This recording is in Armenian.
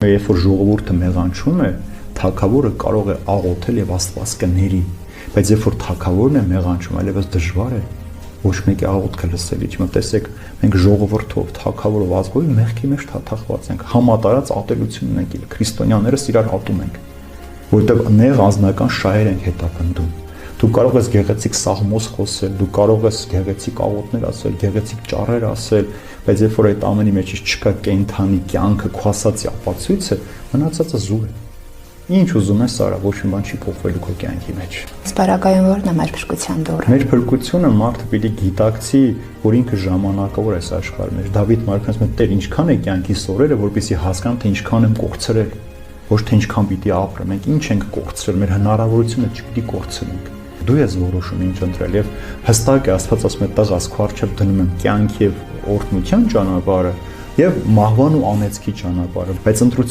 Երբ որ ժողովուրդը մեղանչում է, թագավորը կարող է աղոթել եւ Աստված կների, բայց երբ որ թագավորն է մեղանչում, այլևս դժվար է ոչ մեկի աղոթքը լսել։ Իչմա տեսեք, մենք ժողովրդով, թագավորով, ազգով մեղքի մեջ թաթախված ենք, համատարած ատելություն ունենք, քրիստոնյաներս իրար ատում ենք, որովհետեւ նեղ անձնական շահեր ենք հետապնդում։ Դու կարող ես գեղեցիկ սաղմոս խոսել, դու կարող ես գեղեցիկ աղոթներ ասել, գեղեցիկ ճառեր ասել, բայց երբ որ այդ ամենի մեջից չկա կենթանի կյանքը, քո ասածի ապացույցը, մնացածը զուր է։ Ինչ ուզում ես արա, ոչ մի բան չի փոխվելու քո կյանքի մեջ։ Սպարակայում ո՞րն է մեր փրկության դոռը։ Մեր փրկությունը մարդը պիտի գիտակցի, որ ինքը ժամանակավոր է աշխարհի մեջ։ Դավիթ մարքն ասում է՝ Տեր, ինչքան է կյանքի սորերը, որպեսզի հասկանամ, թե ինչքան եմ կորցրել, ոչ թե ինչքան պիտի ապրեմ։ Մենք ինչ ենք կորցրել, մեր հնարավորությունը չպիտի կորցնենք։ Դու ես որոշում ինչ ընտրել եւ հստակ է Աստված ասում է՝ տղաս քո առջև դնում եմ կյանքի եւ օրհնության ճանապարհը եւ մահվան ու անեծքի ճանապարհը, բայց ընտրություն